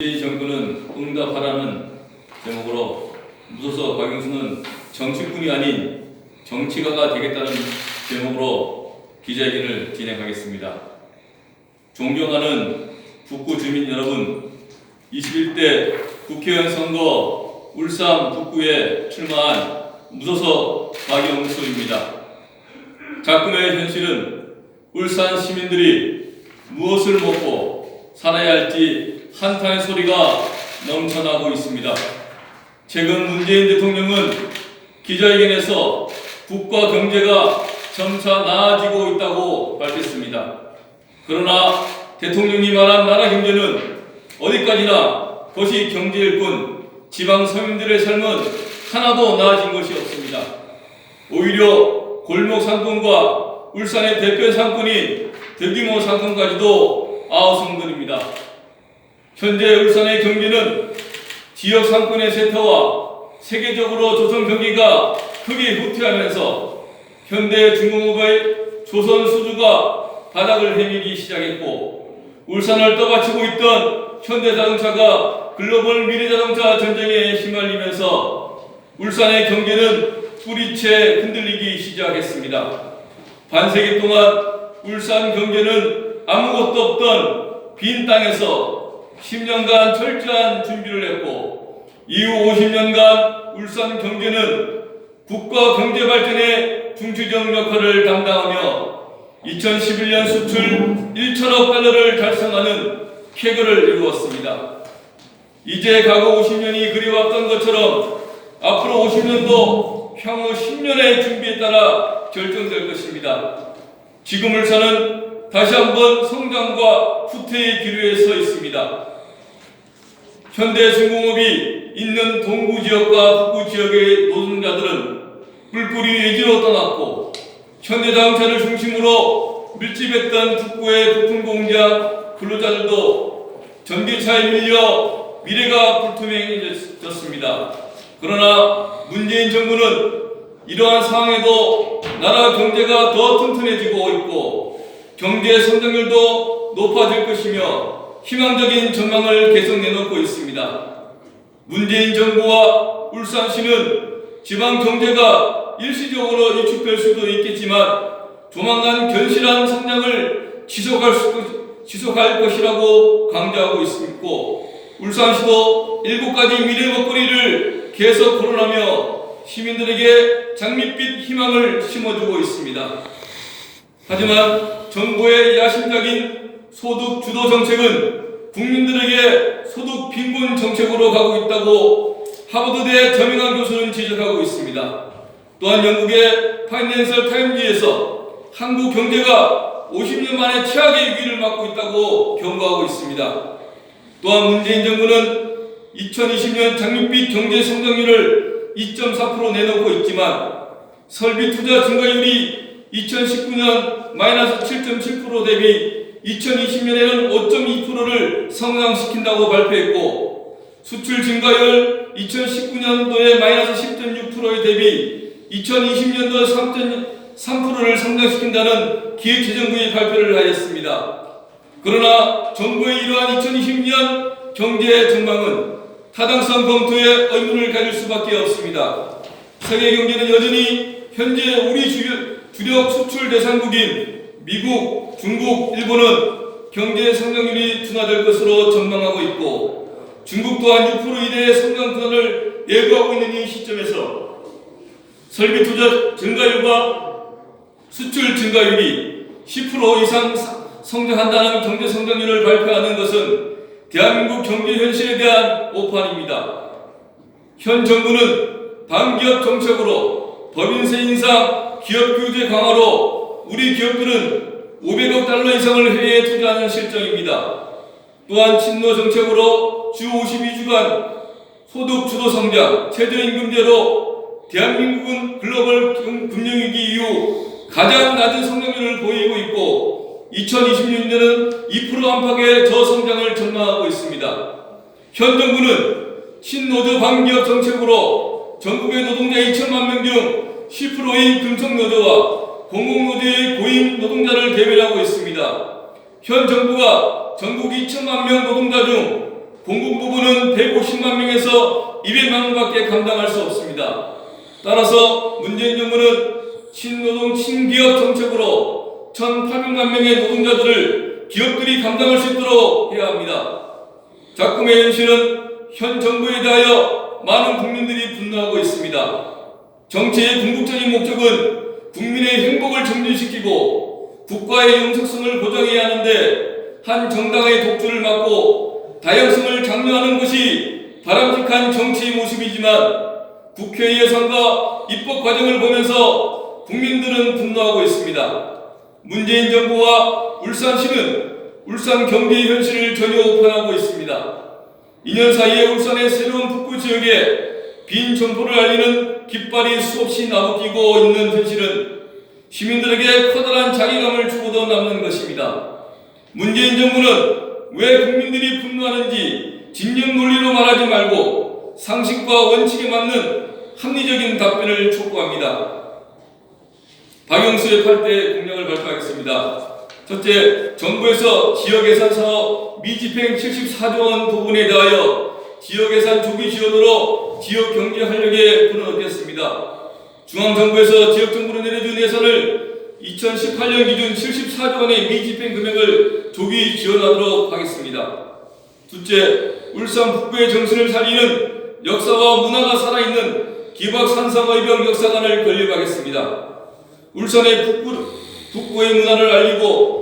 이 정부는 응답하라는 제목으로 무소속 박영수는 정치꾼이 아닌 정치가가 되겠다는 제목으로 기자회견을 진행하겠습니다. 존경하는 북구 주민 여러분, 21대 국회의원 선거 울산 북구에 출마한 무소속 박영수입니다. 작금의 현실은 울산 시민들이 무엇을 먹고 살아야 할지 한탄의 소리가 넘쳐나고 있습니다. 최근 문재인 대통령은 기자회견에서 국가 경제가 점차 나아지고 있다고 밝혔습니다. 그러나 대통령이 말한 나라 경제는 어디까지나 것이 경제일 뿐 지방 서민들의 삶은 하나도 나아진 것이 없습니다. 오히려 골목 상권과 울산의 대표 상권인 대규모 상권까지도 아우성들입니다. 현재 울산의 경기는 지역 상권의 쇠퇴와 세계적으로 조선 경기가 크게 후퇴하면서 현대 중공업의 조선 수주가 바닥을 헤매기 시작했고, 울산을 떠받치고 있던 현대자동차가 글로벌 미래자동차 전쟁에 휘말리면서 울산의 경제는 뿌리채 흔들리기 시작했습니다. 반세기 동안 울산 경제는 아무것도 없던 빈 땅에서 10년간 철저한 준비를 했고, 이후 50년간 울산 경제는 국가 경제 발전의 중추적 역할을 담당하며 2011년 수출 1천억 달러를 달성하는 쾌거를 이루었습니다. 이제 과거 50년이 그리워왔던 것처럼 앞으로 50년도 향후 10년의 준비에 따라 결정될 것입니다. 지금 울산은 다시 한번 성장과 후퇴의 기로에 서 있습니다. 현대 중공업이 있는 동구 지역과 북구 지역의 노동자들은 뿔뿔이 외지로 떠났고, 현대자동차를 중심으로 밀집했던 북구의 부품 공장 근로자들도 전기차에 밀려 미래가 불투명해졌습니다. 그러나 문재인 정부는 이러한 상황에도 나라 경제가 더 튼튼해지고 있고 경제 성장률도 높아질 것이며 희망적인 전망을 계속 내놓고 있습니다. 문재인 정부와 울산시는 지방 경제가 일시적으로 위축될 수도 있겠지만 조만간 견실한 성장을 지속할 것이라고 강조하고 있고, 울산시도 7가지 미래 먹거리를 계속 거론하며 시민들에게 장밋빛 희망을 심어주고 있습니다. 하지만 정부의 야심작인 소득 주도 정책은 국민들에게 소득 빈곤 정책으로 가고 있다고 하버드대 저명한 교수는 지적하고 있습니다. 또한 영국의 파이낸셜 타임즈에서 한국 경제가 50년 만에 최악의 위기를 맞고 있다고 경고하고 있습니다. 또한 문재인 정부는 2020년 장밋빛 경제 성장률을 2.4% 내놓고 있지만 설비 투자 증가율이 2019년 마이너스 7.7% 대비 2020년에는 5.2%를 성장시킨다고 발표했고, 수출 증가율 2019년도에 마이너스 10.6%에 대비 2020년도 3.3%를 성장시킨다는 기획재정부의 발표를 하였습니다. 그러나 정부의 이러한 2020년 경제 전망은 타당성 검토에 의문을 가질 수밖에 없습니다. 세계 경제는 여전히 현재 우리 주력 수출 대상국인 미국, 중국, 일본은 경제 성장률이 둔화될 것으로 전망하고 있고, 중국 또한 6% 이내의 성장 둔화를 예고하고 있는 이 시점에서 설비 투자 증가율과 수출 증가율이 10% 이상 성장한다는 경제 성장률을 발표하는 것은 대한민국 경제 현실에 대한 오판입니다. 현 정부는 반기업 정책으로 법인세 인상, 기업 규제 강화로 우리 기업들은 500억 달러 이상을 해외에 투자하는 실정입니다. 또한 친노 정책으로 주 52주간 소득 주도 성장, 최저임금제로 대한민국은 글로벌 금융위기 이후 가장 낮은 성장률을 보이고 있고 2026년에는 2% 안팎의 저성장을 전망하고 있습니다. 현 정부는 신노조 반기업 정책으로 전국의 노동자 2천만 명 중 10%인 금속노조와 공공노조의 고임 노동자를 대변하고 있습니다. 현 정부가 전국 2천만 명 노동자 중 공공 부분은 150만 명에서 200만 명밖에 감당할 수 없습니다. 따라서 문재인 정부는 친노동 친기업 정책으로 1,800만 명의 노동자들을 기업들이 감당할 수 있도록 해야 합니다. 작품의 현실은 현 정부에 대하여 많은 국민들이 분노하고 있습니다. 정치의 궁극적인 목적은 국민의 행복을 증진시키고 국가의 영속성을 보장해야 하는데 한 정당의 독주를 막고 다양성을 장려하는 것이 바람직한 정치의 모습이지만 국회 예산과 입법 과정을 보면서 국민들은 분노하고 있습니다. 문재인 정부와 울산시는 울산 경제의 현실을 전혀 오판하고 있습니다. 2년 사이에 울산의 새로운 북구 지역에 빈 점포를 알리는 깃발이 수없이 나부끼고 있는 현실은 시민들에게 커다란 자괴감을 주고도 남는 것입니다. 문재인 정부는 왜 국민들이 분노하는지 진영 논리로 말하지 말고 상식과 원칙에 맞는 합리적인 답변을 촉구합니다. 박영수의 8대 공약을 발표하겠습니다. 첫째, 정부에서 지역예산 사업 미집행 74조 원 부분에 대하여 지역예산 조기 지원으로 지역 경제 활력에 불어넣겠습니다. 중앙정부에서 지역정부로 내려준 예산을 2018년 기준 74조 원의 미집행 금액을 조기 지원하도록 하겠습니다. 둘째, 울산 북구의 정신을 살리는 역사와 문화가 살아있는 기박산성의병 역사관을 건립하겠습니다. 울산의 북구의 문화를 알리고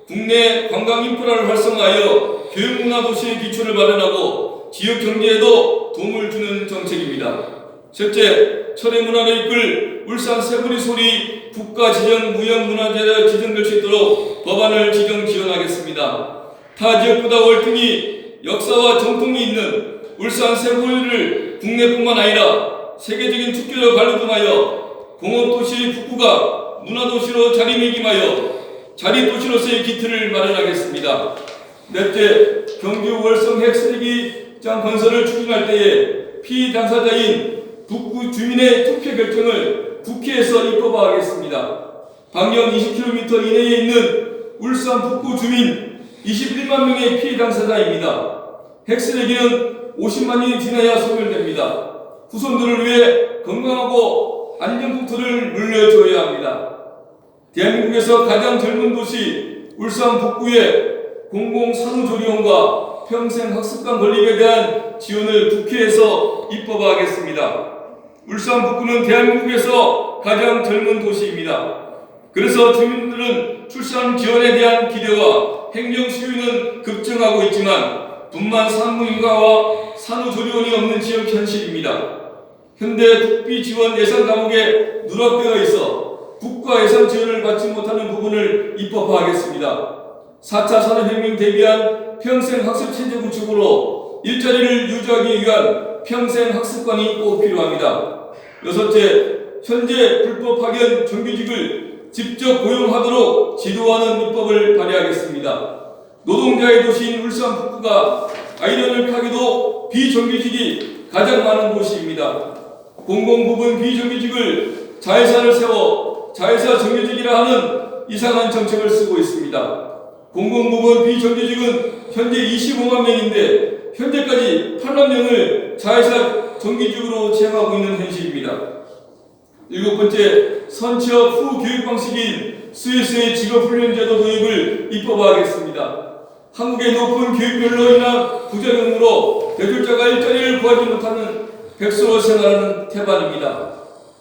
국내 관광 인프라를 활성화하여 교육문화도시의 기초를 마련하고 지역 경제에도 도움을 주는 정책입니다. 셋째, 철의 문화를 이끌 울산 세부리 소리 국가지정무형문화재로 지정될 수 있도록 법안을 지정 지원하겠습니다. 타 지역보다 월등히 역사와 정통이 있는 울산 세부리를 국내뿐만 아니라 세계적인 축제로 발돋움하여 공업도시 북구가 문화도시로 자리매김하여 자립도시로서의 기틀을 마련하겠습니다. 넷째, 경주 월성 핵쓰레기장 건설을 추진할 때에 피해 당사자인 북구 주민의 투표 결정을 국회에서 입법화하겠습니다. 반경 20km 이내에 있는 울산 북구 주민 21만 명의 피해 당사자입니다. 핵쓰레기는 50만 년이 지나야 소멸됩니다. 후손들을 위해 건강하고 안전국토를 물려줘야 합니다. 대한민국에서 가장 젊은 도시 울산 북구의 공공산후조리원과 평생학습관 건립에 대한 지원을 국회에서 입법화하겠습니다. 울산 북구는 대한민국에서 가장 젊은 도시입니다. 그래서 주민들은 출산 지원에 대한 기대와 행정 수요는 급증하고 있지만 분만 산부인과와 산후조리원이 없는 지역 현실입니다. 현대 국비 지원 예산 과목에 누락되어 있어 국가 예산 지원을 받지 못하는 부분을 입법화하겠습니다. 4차 산업혁명 대비한 평생학습 체제 구축으로 일자리를 유지하기 위한 평생학습관이 꼭 필요합니다. 여섯째, 현재 불법 파견 정규직을 직접 고용하도록 지도하는 입법을 발의하겠습니다. 노동자의 도시인 울산 북구가 아이러니하게도 비정규직이 가장 많은 도시입니다. 공공부문 비정규직을 자회사를 세워 자회사 정규직이라 하는 이상한 정책을 쓰고 있습니다. 공공부문 비정규직은 현재 25만 명인데 현재까지 8만 명을 자회사 정규직으로 채용하고 있는 현실입니다. 일곱 번째, 선취업 후 교육 방식인 스위스의 직업훈련제도 도입을 입법화하겠습니다. 한국의 높은 교육열로 인한 부작용으로 대졸자가 일자리를 구하지 못하는 백수로 생활하는 태반입니다.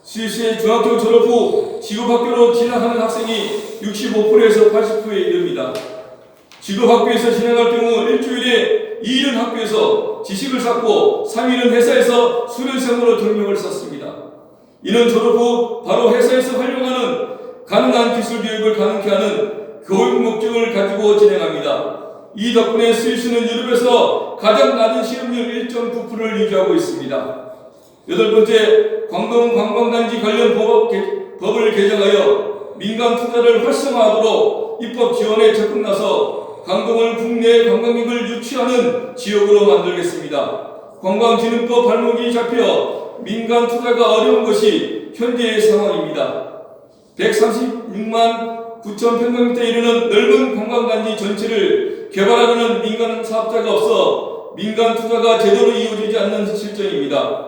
스위스의 중학교 졸업 후 직업학교로 진학하는 학생이 65%에서 80%에 이릅니다. 직업학교에서 진행할 경우 일주일에 2일은 학교에서 지식을 쌓고 3일은 회사에서 수련생으로 경력을 쌓습니다. 이는 졸업 후 바로 회사에서 활용하는 가능한 기술 교육을 가능케 하는 교육 목적을 가지고 진행합니다. 이 덕분에 스위스는 유럽에서 가장 낮은 실업률 1.9%를 유지하고 있습니다. 여덟 번째, 광동 관광단지 관련 법을 개정하여 민간 투자를 활성화하도록 입법 지원에 적극 나서 광동을 국내 관광객을 유치하는 지역으로 만들겠습니다. 관광진흥법 발목이 잡혀 민간 투자가 어려운 것이 현재의 상황입니다. 136만 9천 평방미터에 이르는 넓은 관광단지 전체를 개발하려는 민간 사업자가 없어 민간 투자가 제대로 이루어지지 않는 실정입니다.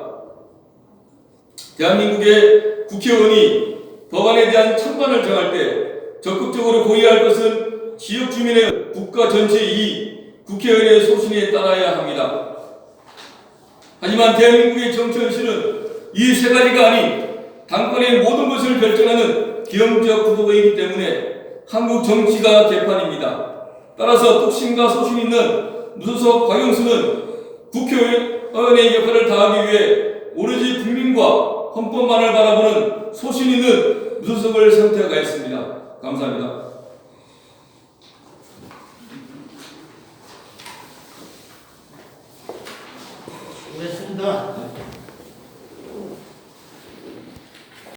대한민국의 국회의원이 법안에 대한 찬반을 정할 때 적극적으로 고려할 것은 지역 주민의 국가 전체의 이익, 국회의원의 소신에 따라야 합니다. 하지만 대한민국의 정치 현실은 이 세 가지가 아닌 당권의 모든 것을 결정하는 기형적 구도이기 때문에 한국 정치가 개판입니다. 따라서 뚝심과 소신 있는 무소속 박영수는 국회의원의 역할을 다하기 위해 오로지 국민과 헌법만을 바라보는 소신 있는 무소속을 선택하였습니다. 감사합니다. 수고했습니다.